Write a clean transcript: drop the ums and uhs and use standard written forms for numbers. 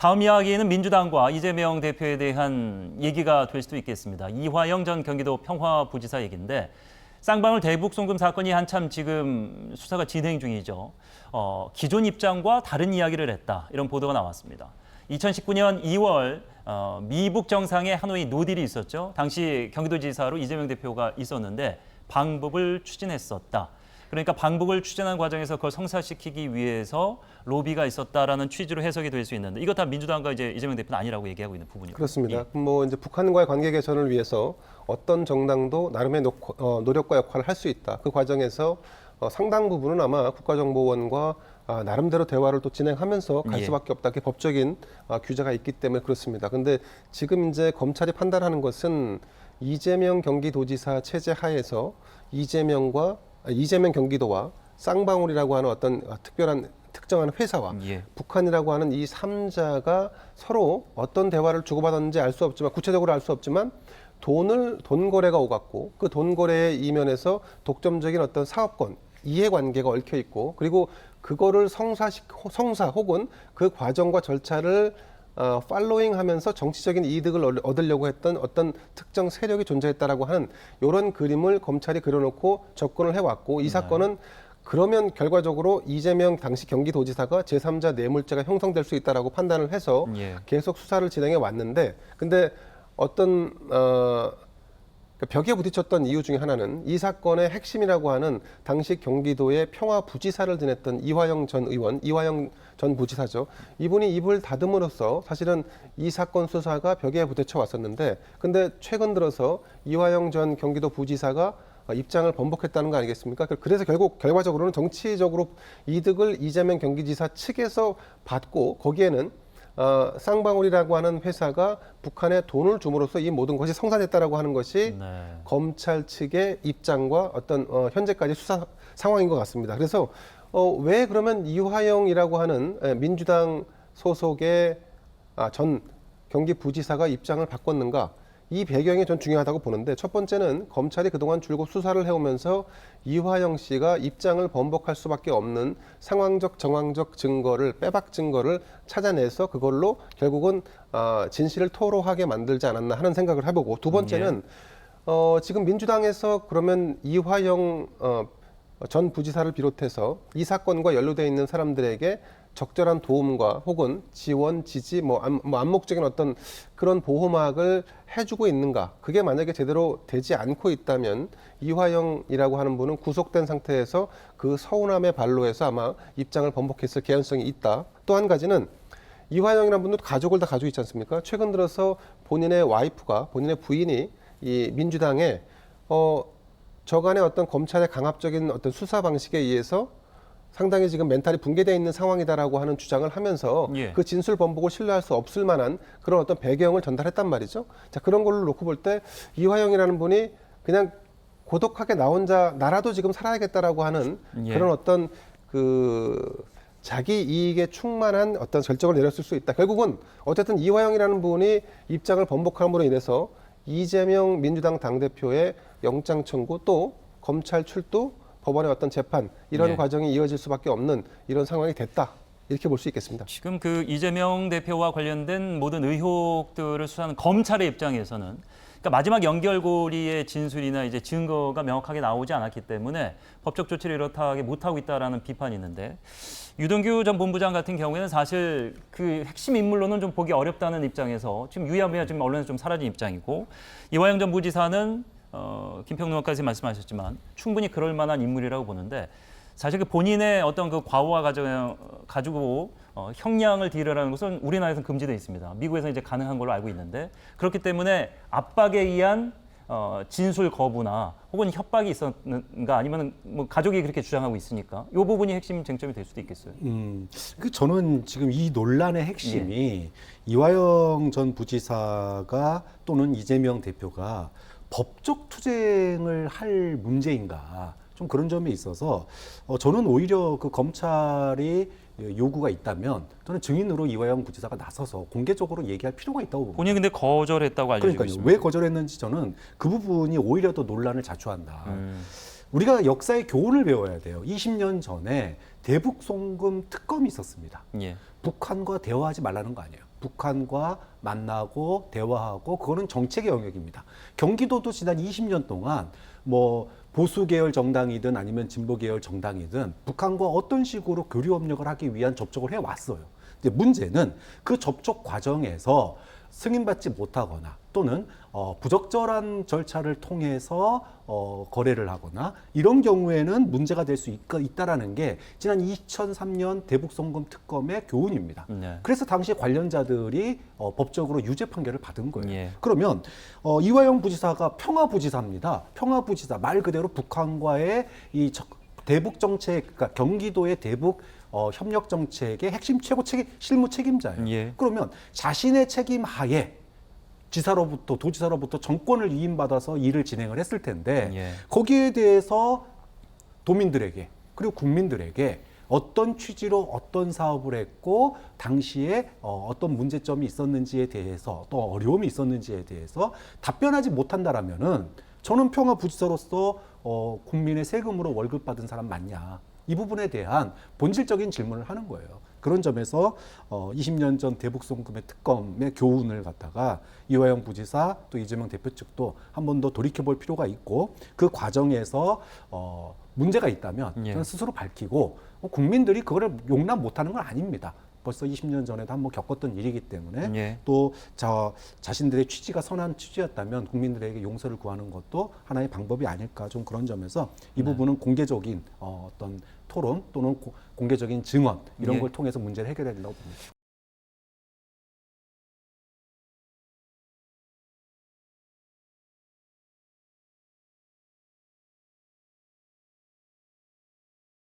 다음 이야기는 민주당과 이재명 대표에 대한 얘기가 될 수도 있겠습니다. 이화영 전 경기도 평화부지사 얘기인데 쌍방울 대북 송금 사건이 한참 지금 수사가 진행 중이죠. 기존 입장과 다른 이야기를 했다. 이런 보도가 나왔습니다. 2019년 2월 미북 정상의 하노이 노딜이 있었죠. 당시 경기도지사로 이재명 대표가 있었는데 방북을 추진했었다. 그러니까 방북을 추진한 과정에서 그걸 성사시키기 위해서 로비가 있었다라는 취지로 해석이 될 수 있는데 이거 다 민주당과 이제 이재명 대표는 아니라고 얘기하고 있는 부분이죠. 그렇습니다. 뭐 이제 북한과의 관계 개선을 위해서 어떤 정당도 나름의 노력과 역할을 할 수 있다. 그 과정에서 상당 부분은 아마 국가정보원과 나름대로 대화를 또 진행하면서 갈 수밖에 없다. 그게 법적인 규제가 있기 때문에 그렇습니다. 그런데 지금 이제 검찰이 판단하는 것은 이재명 경기도지사 체제 하에서 이재명 경기도와 쌍방울이라고 하는 어떤 특정한 회사와 북한이라고 하는 이 3자가 서로 어떤 대화를 주고받았는지 알 수 없지만 구체적으로 알 수 없지만 돈 거래가 오갔고 그 돈 거래의 이면에서 독점적인 어떤 사업권 이해관계가 얽혀 있고 그리고 그거를 성사 혹은 그 과정과 절차를 팔로잉하면서 정치적인 이득을 얻으려고 했던 어떤 특정 세력이 존재했다라고 하는 이런 그림을 검찰이 그려놓고 접근을 해왔고 이 사건은 그러면 결과적으로 이재명 당시 경기도지사가 제3자 뇌물죄가 형성될 수 있다라고 판단을 해서 계속 수사를 진행해 왔는데 근데 어떤 벽에 부딪혔던 이유 중에 하나는 이 사건의 핵심이라고 하는 당시 경기도의 평화부지사를 지냈던 이화영 전 의원, 이화영 전 부지사죠. 이분이 입을 다듬으로써 사실은 이 사건 수사가 벽에 부딪혀 왔었는데 근데 최근 들어서 이화영 전 경기도 부지사가 입장을 번복했다는 거 아니겠습니까? 그래서 결국 결과적으로는 정치적으로 이득을 이재명 경기지사 측에서 받고 거기에는 쌍방울이라고 하는 회사가 북한에 돈을 줌으로써 이 모든 것이 성사됐다라고 하는 것이 검찰 측의 입장과 어떤 현재까지 수사 상황인 것 같습니다. 그래서 왜 그러면 이화영이라고 하는 민주당 소속의 전 경기부지사가 입장을 바꿨는가? 이 배경이 전 중요하다고 보는데 첫 번째는 검찰이 그동안 줄곧 수사를 해오면서 이화영 씨가 입장을 번복할 수밖에 없는 상황적 정황적 증거를 빼박 증거를 찾아내서 그걸로 결국은 진실을 토로하게 만들지 않았나 하는 생각을 해보고 두 번째는 지금 민주당에서 그러면 이화영 전 부지사를 비롯해서 이 사건과 연루되어 있는 사람들에게 적절한 도움과 혹은 지원, 지지, 암묵적인 어떤 그런 보호막을 해주고 있는가? 그게 만약에 제대로 되지 않고 있다면 이화영이라고 하는 분은 구속된 상태에서 그 서운함의 발로해서 아마 입장을 번복했을 개연성이 있다. 또 한 가지는 이화영이라는 분도 가족을 다 가지고 있지 않습니까? 최근 들어서 본인의 와이프가, 본인의 부인이 이 민주당에 저간의 어떤 검찰의 강압적인 어떤 수사 방식에 의해서 상당히 지금 멘탈이 붕괴되어 있는 상황이다라고 하는 주장을 하면서 그 진술 번복을 신뢰할 수 없을 만한 그런 어떤 배경을 전달했단 말이죠. 자, 그런 걸로 놓고 볼 때 이화영이라는 분이 그냥 고독하게 나 혼자 나라도 지금 살아야겠다라고 하는 그런 어떤 자기 이익에 충만한 어떤 결정을 내렸을 수 있다. 결국은 어쨌든 이화영이라는 분이 입장을 번복함으로 인해서 이재명 민주당 당대표의 영장 청구 또 검찰 출두 법원의 어떤 재판 이런 과정이 이어질 수밖에 없는 이런 상황이 됐다. 이렇게 볼 수 있겠습니다. 지금 그 이재명 대표와 관련된 모든 의혹들을 수사하는 검찰의 입장에서는 그러니까 마지막 연결고리의 진술이나 이제 증거가 명확하게 나오지 않았기 때문에 법적 조치를 이렇게 못하고 있다라는 비판이 있는데 유동규 전 본부장 같은 경우에는 사실 그 핵심 인물로는 좀 보기 어렵다는 입장에서 지금 유야무야 지금 언론에서 좀 사라진 입장이고 이화영 전 부지사는 김평론가께서 말씀하셨지만 충분히 그럴 만한 인물이라고 보는데 사실 그 본인의 어떤 그 과오와 과정을 가지고 형량을 딜하라는 것은 우리나라에서는 금지되어 있습니다. 미국에서는 이제 가능한 걸로 알고 있는데 그렇기 때문에 압박에 의한 진술 거부나 혹은 협박이 있었는가 아니면 뭐 가족이 그렇게 주장하고 있으니까 이 부분이 핵심 쟁점이 될 수도 있겠어요. 저는 지금 이 논란의 핵심이 이화영 전 부지사가 또는 이재명 대표가 법적 투쟁을 할 문제인가 좀 그런 점에 있어서 저는 오히려 그 검찰이 요구가 있다면 저는 증인으로 이화영 부지사가 나서서 공개적으로 얘기할 필요가 있다고 봅니다. 본인이 근데 거절했다고 알려지고 그러니까요. 있습니다. 왜 거절했는지 저는 그 부분이 오히려 더 논란을 자초한다. 우리가 역사의 교훈을 배워야 돼요. 20년 전에 대북 송금 특검이 있었습니다. 북한과 대화하지 말라는 거 아니에요. 북한과 만나고 대화하고 그거는 정책의 영역입니다. 경기도도 지난 20년 동안 뭐 보수 계열 정당이든 아니면 진보 계열 정당이든 북한과 어떤 식으로 교류 협력을 하기 위한 접촉을 해왔어요. 이제 문제는 그 접촉 과정에서 승인받지 못하거나 또는 부적절한 절차를 통해서 거래를 하거나 이런 경우에는 문제가 될 수 있다라는 게 지난 2003년 대북송금 특검의 교훈입니다. 네. 그래서 당시 관련자들이 법적으로 유죄 판결을 받은 거예요. 예. 그러면 이화영 부지사가 평화부지사입니다. 평화부지사 말 그대로 북한과의 이 대북 정책, 그러니까 경기도의 대북 협력 정책의 핵심 실무 책임자예요. 예. 그러면 자신의 책임 하에 도지사로부터 정권을 위임받아서 일을 진행을 했을 텐데 예. 거기에 대해서 도민들에게 그리고 국민들에게 어떤 취지로 어떤 사업을 했고 당시에 어떤 문제점이 있었는지에 대해서 또 어려움이 있었는지에 대해서 답변하지 못한다라면은 저는 평화부지사로서 국민의 세금으로 월급 받은 사람 맞냐 이 부분에 대한 본질적인 질문을 하는 거예요. 그런 점에서 20년 전 대북송금의 특검의 교훈을 갖다가 이화영 부지사 또 이재명 대표 측도 한 번 더 돌이켜볼 필요가 있고 그 과정에서 문제가 있다면 예. 저는 스스로 밝히고 국민들이 그거를 용납 못하는 건 아닙니다. 벌써 20년 전에도 한번 겪었던 일이기 때문에 예. 또 자신들의 취지가 선한 취지였다면 국민들에게 용서를 구하는 것도 하나의 방법이 아닐까 좀 그런 점에서 이 부분은 공개적인 어떤 토론 또는 공개적인 증언 이런 예. 걸 통해서 문제를 해결해야 된다고 봅니다.